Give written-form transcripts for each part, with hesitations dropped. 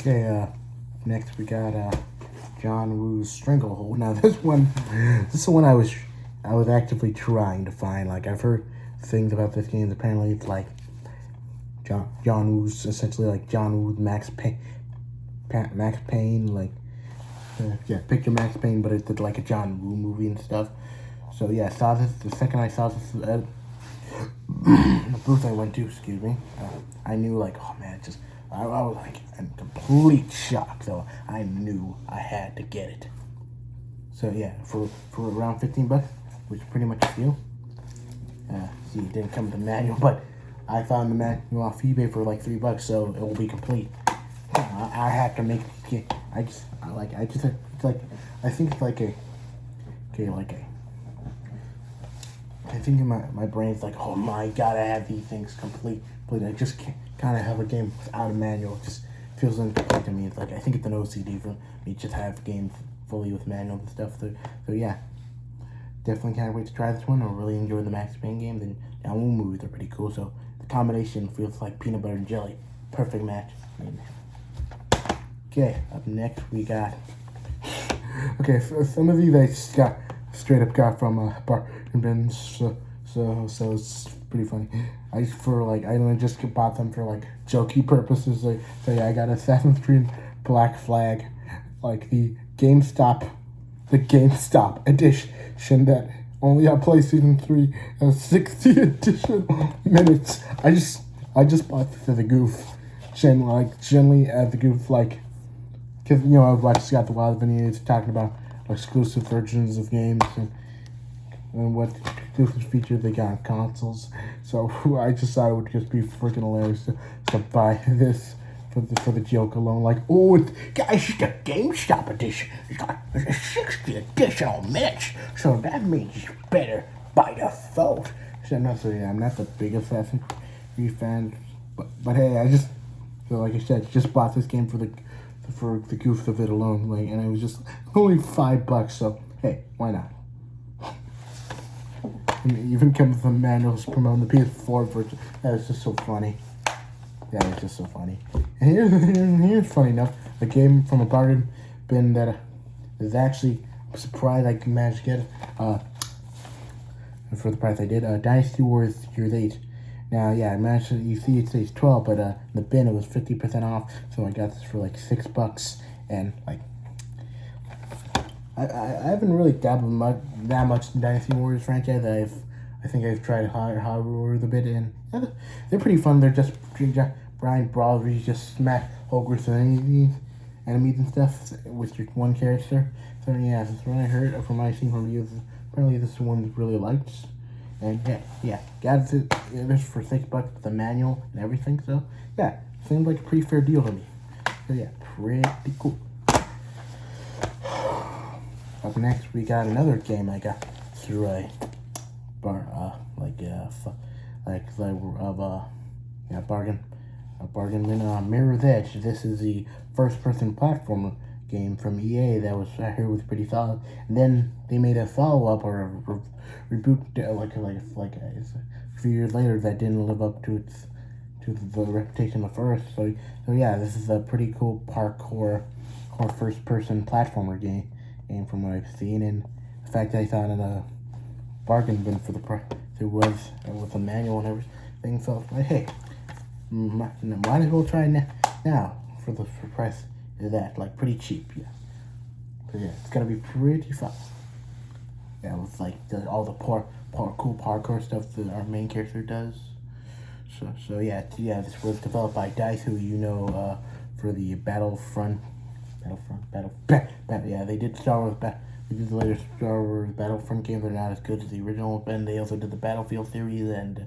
Okay, next we got John Woo's Stranglehold. Now this is one I was actively trying to find. Like I've heard things about this game. Apparently it's like John Woo's essentially like John Woo's Max Payne, like picture Max Payne, but it's like a John Woo movie and stuff. So yeah, I saw this the second I saw this the booth I went to. Excuse me. I knew like, oh man, I was like in complete shock. So I knew I had to get it. So yeah, for around $15, which is pretty much a steal. See, it didn't come with the manual, but I found the manual off eBay for like $3, so it will be complete. I had to make it. I think it's like I think in my brain's like, oh my god, I have these things complete. I just can't kind of have a game without a manual. It just feels incomplete to me. It's like I think it's an OCD for me just have games fully with manual and stuff. So yeah, definitely can't wait to try this one. I really enjoy the Max Payne games, and John Woo movies are pretty cool. So the combination feels like peanut butter and jelly. Perfect match. Okay, up next we got. Okay, for some of these I just got straight up got from bar and bins, so it's pretty funny. I just bought them for like jokey purposes. Like, so yeah, I got Assassin's Creed Black Flag, like the GameStop edition that only on PlayStation 3 has 60 additional minutes. I just bought this as a goof, generally as a goof, like, because I was watching Scott the Wild videos talking about exclusive versions of games and what exclusive features they got on consoles. So I just thought it would just be freaking hilarious to buy this for the joke alone. Like, oh, guys, it's the GameStop edition. It's got 60 additional minutes, so that means it's better by default. So I'm not the biggest Assassin's Creed fan, but hey, like I said, just bought this game for the goof of it alone, like, and it was just only $5. So hey, why not? And it even comes with the manuals promoting the PS4 version. That was just so funny. That was just so funny. And here's funny enough, a game from a bargain bin that is actually, I'm surprised I managed to get for the price I did. Dynasty Wars Years 8. Now, yeah, I managed to, you see it says 12, but in the bin it was 50% off, so I got this for like $6, and like, I haven't really dabbled that much in Dynasty Warriors franchise. I think I've tried Hyrule a bit, and they're pretty fun. They're just Brian brawls where you just smash ogres and enemies and stuff with your one character. So yeah, that's what I heard from my seen reviews. Apparently this one really liked. And yeah, got it for $6 with the manual and everything. So yeah, seemed like a pretty fair deal to me. So yeah, pretty cool. Up next, we got another game I got through a bargain bin. Mirror's Edge. This is the first-person platformer game from EA that I heard was pretty solid. And then they made a follow-up or a reboot, a few years later that didn't live up to the reputation of first. So yeah, this is a pretty cool parkour first-person platformer game from what I've seen. And the fact that I found in a bargain bin for the price it was with a manual and everything, so like, hey, might as well try it now for price of that, like pretty cheap, yeah. So yeah, it's gonna be pretty fun. Yeah, with like all the cool parkour stuff that our main character does. So yeah, this was developed by DICE, who for the Battlefront. Yeah, they did Star Wars. They did the later Star Wars Battlefront games. They're not as good as the original, and they also did the Battlefield series and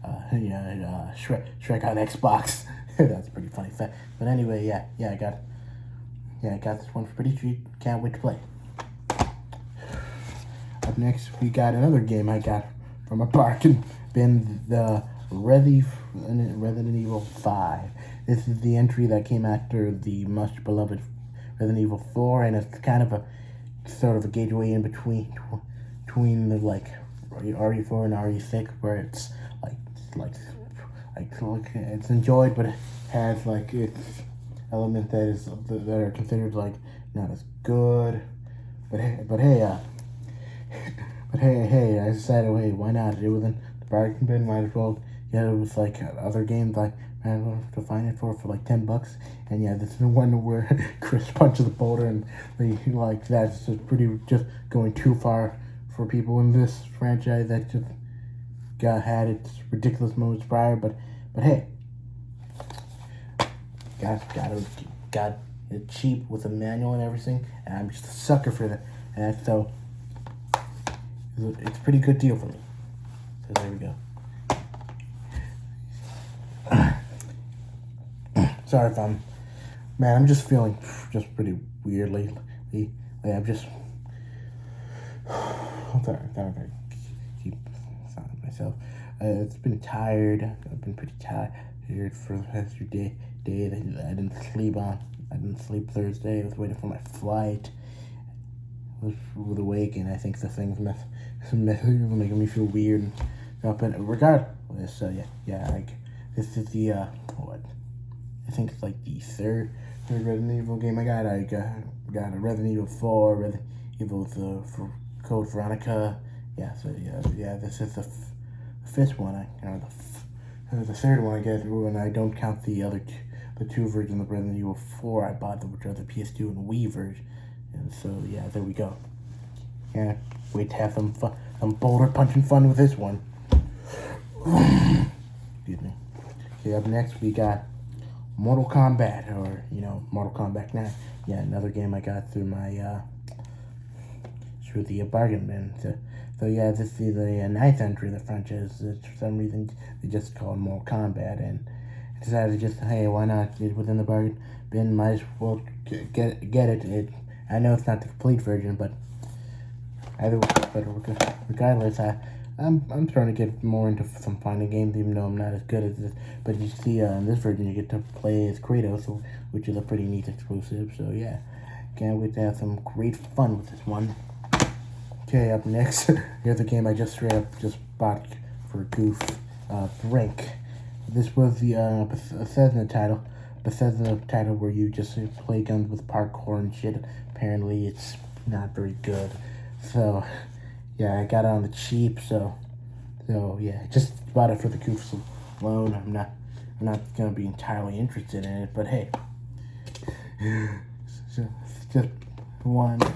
Shrek on Xbox. That's pretty funny fact. But anyway, I got this one for pretty cheap. Can't wait to play. Up next, we got another game I got from a bargain bin, the Resident Evil 5. This is the entry that came after the much beloved Resident Evil 4, and it's kind of a sort of a gateway in between the like RE4 and RE6, where it's like it's enjoyed, but it has like elements that are considered like not as good. But hey, hey, I decided, hey, why not? It was in the bargain bin, might as well get it with like other games like might as well to find it for like $10. And yeah, this is the one where Chris punches the boulder, and like that's just pretty just going too far for people in this franchise that just had its ridiculous moments prior. But hey, got it cheap with a manual and everything, and I'm just a sucker for that. And so it's a pretty good deal for me. So there we go. Sorry if I'm just feeling just pretty weird lately. I'm just, I'm sorry, I keep sounding myself. It's been tired. I've been pretty tired for the past few days. I didn't sleep on. I didn't sleep Thursday. I was waiting for my flight. I was awake, and I think the things making me feel weird. But regardless, this is the what? I think it's like the third Resident Evil game I got. I got a Resident Evil 4, Resident Evil for Code Veronica. This is the fifth one. The third one I get, and I don't count the other the two versions of Resident Evil 4 I bought, which are the PS2 and Wii version. And so yeah, there we go. Yeah, wait to have some boulder punching fun with this one. Excuse me. Okay, up next we got Mortal Kombat, or Mortal Kombat 9. Yeah, another game I got through my through the bargain bin. So yeah, this is the ninth entry of the franchise. For some reason, they just call it Mortal Kombat, and I decided to just, hey, why not? It's within the bargain bin, might as well get it. I know it's not the complete version, but regardless, I'm trying to get more into some fighting games, even though I'm not as good at this. But you see, in this version, you get to play as Kratos, which is a pretty neat exclusive. So yeah, can't wait to have some great fun with this one. Okay, up next, here's a game I just straight up bought for a goof. Brink. This was the Bethesda title where you just play guns with parkour and shit. Apparently, it's not very good. So yeah, I got it on the cheap. So yeah, just bought it for the goofs alone. I'm not gonna be entirely interested in it, but hey,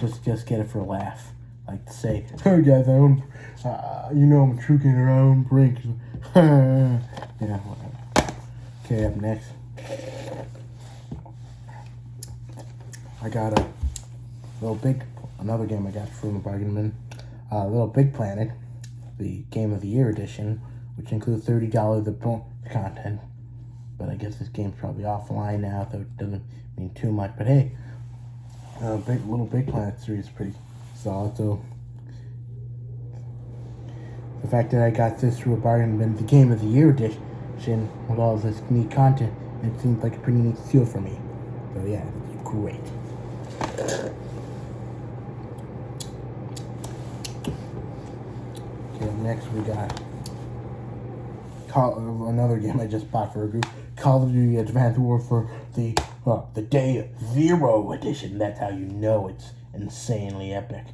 just get it for a laugh. Like to say, hey guys, I'm a true gamer, I own Brink. Yeah, whatever. Okay, up next, I got another game I got from the bargain bin. Little Big Planet, the Game of the Year edition, which includes $30 of bonus content. But I guess this game's probably offline now, so it doesn't mean too much. But hey, Little Big Planet series is pretty solid. So the fact that I got this through a bargain bin, the Game of the Year edition, with all this neat content, it seems like a pretty neat deal for me. So yeah, it's great. Okay, next we got another game I just bought for a group, Call of Duty Advanced Warfare for the Day Zero edition. That's how you know it's insanely epic.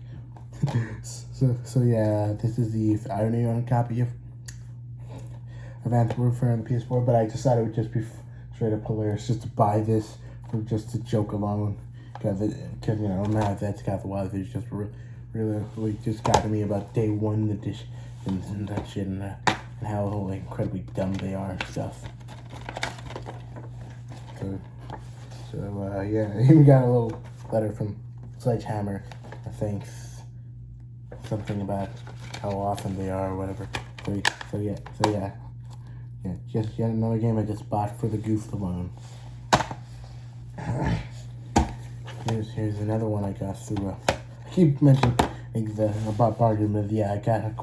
So yeah, this is the I only own a copy of Advanced Warfare on the PS4, but I decided it would just be straight up hilarious just to buy this for just a joke alone, because now that's got the wild it's just really just got to me about day one edition and that shit, and how incredibly dumb they are and stuff. So yeah, I even got a little letter from Sledgehammer, I think, something about how often they are or whatever. So yeah, just yet another game I just bought for the goof alone. Here's another one I got through. I keep mentioning about bargain, but yeah, I got a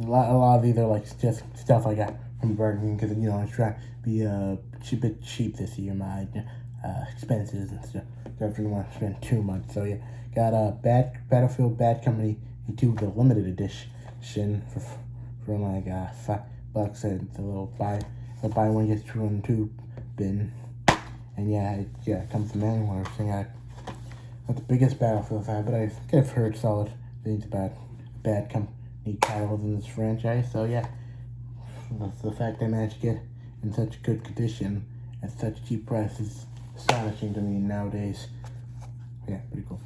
lot of these are like just stuff I got from bargain, because I was trying to be a bit cheap this year. My expenses and stuff. Definitely want to spend too much. So yeah, got a Battlefield Bad Company 2, the limited edition for like $5 at the little buy one get 2 on 2 bin. And yeah, it comes to manual and everything. I'm not the biggest Battlefield fan, but I think I've heard solid things about bad company titles in this franchise. So yeah, the fact I managed to get in such good condition at such cheap price is astonishing to me nowadays. Yeah, pretty cool.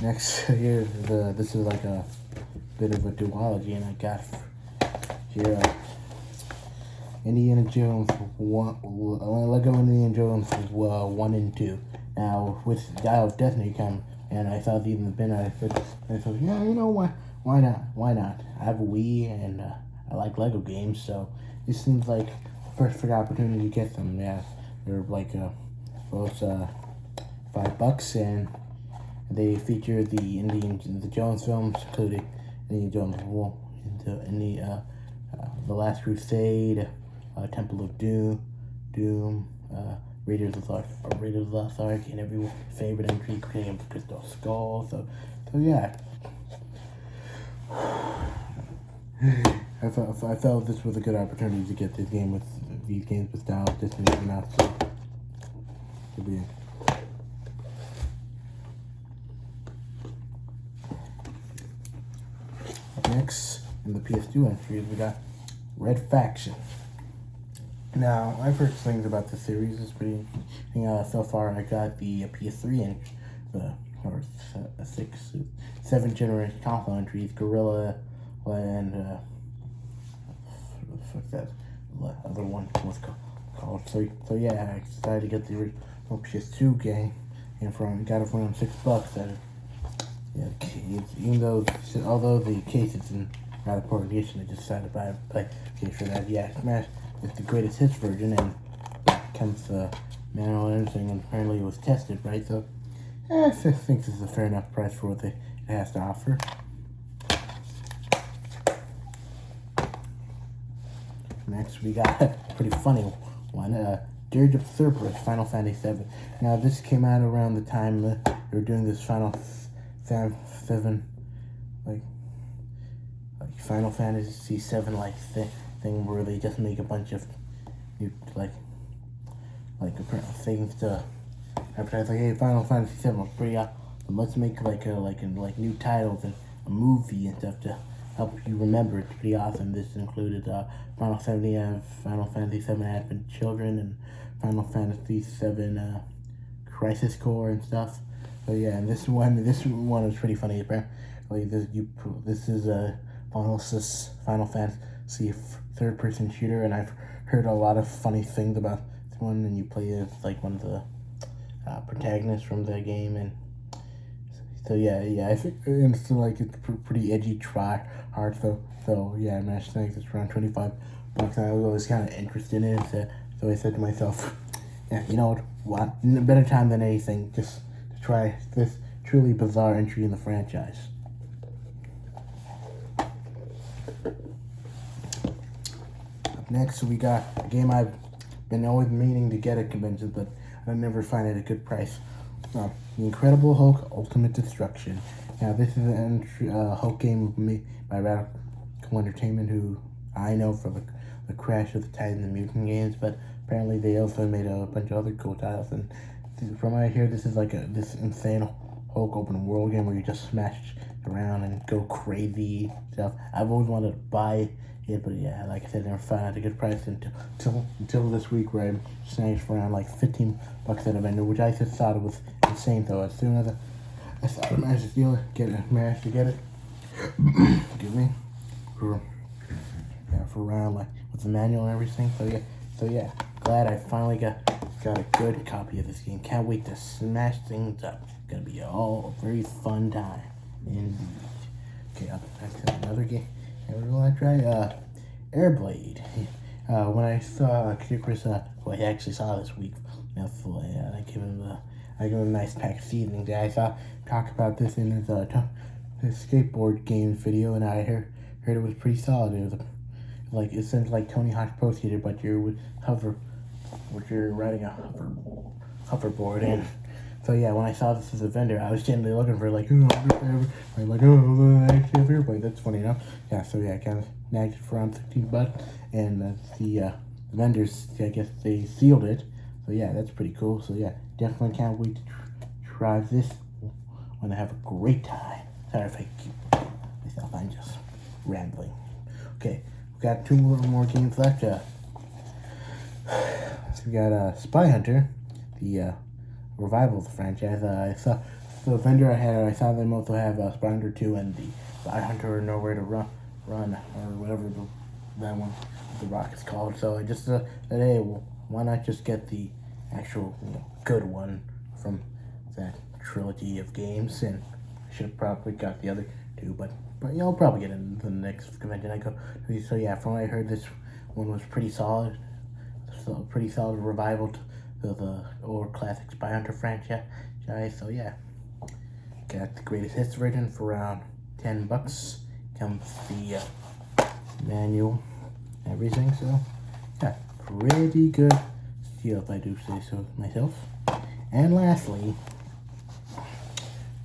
Next here, this is like a bit of a duology, and I got here Indiana Jones Lego Indiana Jones 1 and 2. Now with Dial of Destiny come, and I saw these in the bin. I thought, yeah, you know what? Why not? Why not? I have a Wii, and I like Lego games, so this seems like the perfect opportunity to get them. Yeah, they're like both $5, and they feature the Jones films, including Indiana Jones The Last Crusade, Temple of Doom, Raiders of the Lost Ark, and everyone's favorite entry, creating the Crystal Skull. So yeah. I felt this was a good opportunity to get these games with Dial of Destiny coming out. So it'll be. Next, in the PS2 entries, we got Red Faction. Now, I've heard things about the series. It's pretty interesting. So far, I got the PS3 or 7th generation console entries, Gorilla, and fuck that other one was called. So yeah, I decided to get the original PS2 game, and got it for around $6. Yeah, even although the case is in rather poor condition, I just decided to buy a case for that. Yeah, Smash is the greatest hits version, and it comes manual and everything, and apparently it was tested, right? So I think this is a fair enough price for what it has to offer. Next, we got a pretty funny one, Dirge of Cerberus, Final Fantasy VII. Now, this came out around the time they were doing this Final Fantasy VII thing where they just make a bunch of new things to advertise. Like, hey, Final Fantasy VII was pretty awesome. Let's make new titles and a movie and stuff to help you remember. It's pretty awesome. This included Final Fantasy VII Advent Children and Final Fantasy VII Crisis Core and stuff. So yeah, and this one was pretty funny. Apparently, this is a Final Fantasy third-person shooter, and I've heard a lot of funny things about this one. And you play as like one of the protagonists from the game, and so yeah, I think it's pretty edgy, try hard. So yeah, I managed to think it's around $25, and I was always kind of interested in it. So I said to myself, yeah, you know what? Better time than anything, just to try this truly bizarre entry in the franchise. Up next, we got a game I've been always meaning to get at conventions, but I never find it a good price. The Incredible Hulk Ultimate Destruction. Now, this is an Hulk game made by Radical Entertainment, who I know for the Crash of the Titans and Mutant games, but apparently they also made a bunch of other cool titles. And from what I hear, this is like this insane Hulk open world game where you just smash around and go crazy stuff. I've always wanted to buy it, but yeah, like I said, I never found out a good price until this week, where I snagged for around like $15 at a vendor, which I just thought it was insane. Though as soon as I thought I managed to get it, excuse me, for around like with the manual and everything. So yeah, glad I finally got a good copy of this game. Can't wait to smash things up. It's gonna be a very fun time indeed. Okay, up next to another game. What do I try? Airblade. When I saw Chris, who I actually saw this week, I gave him a nice pack of seasoning. I saw talk about this in his skateboard game video, and I heard it was pretty solid. It was it sounds like Tony Hawk's Pro Skater, but you're riding a hoverboard. And so yeah, when I saw this as a vendor, I was generally looking for actually Airblade. That's funny enough. Yeah, so yeah, I kind of nagged it for around $15, and that's the vendors, I guess they sealed it. So yeah, that's pretty cool. So yeah, definitely can't wait to try this. I'm gonna have a great time. Sorry if I keep myself, I'm just rambling. Okay, we've got 2 more games left. So we got Spy Hunter, the revival of the franchise. I saw the vendor I saw them also have Spy Hunter 2 and the Spy Hunter Nowhere to Run, or whatever that one, the rock is called. So I just said, hey, well, why not just get the actual good one from that trilogy of games? And I should have probably got the other 2, but I'll probably get it in the next convention I go to. So yeah, from what I heard, this one was pretty solid. So pretty solid revival to the old classic Spy Hunter franchise. So yeah, got the greatest hits version for around $10. Comes the manual, everything. So yeah, pretty good deal if I do say so myself. And lastly,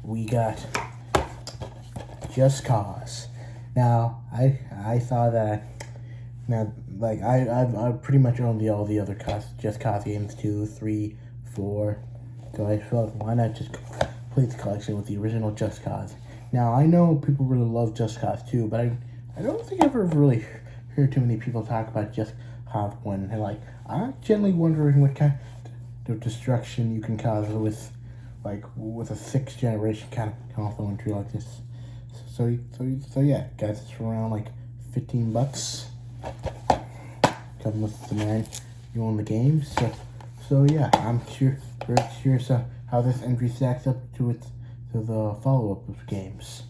we got Just Cause. Now I saw that. Now, like, I've pretty much owned all the other Just Cause games, 2, 3, 4. So I felt, why not just complete the collection with the original Just Cause? Now, I know people really love Just Cause 2, but I don't think I've ever really heard too many people talk about Just Cause 1. And, like, I'm generally wondering what kind of destruction you can cause with a 6th generation kind of console entry like this. So yeah, guys, it's around like $15. Come with the man you own the game. So yeah, I'm very curious how this entry stacks up to the follow-up of games.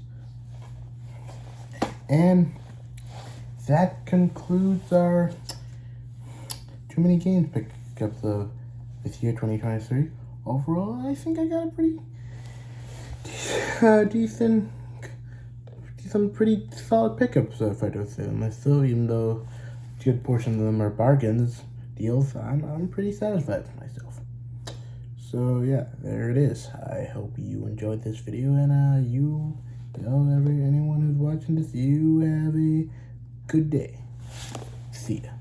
And that concludes our Too Many Games pickup this year, 2023. Overall, I think I got a pretty decent, pretty solid pickups if I do say myself. Even though a good portion of them are bargains, deals, I'm pretty satisfied with myself. So yeah, there it is. I hope you enjoyed this video, and anyone who's watching this, you have a good day. See ya.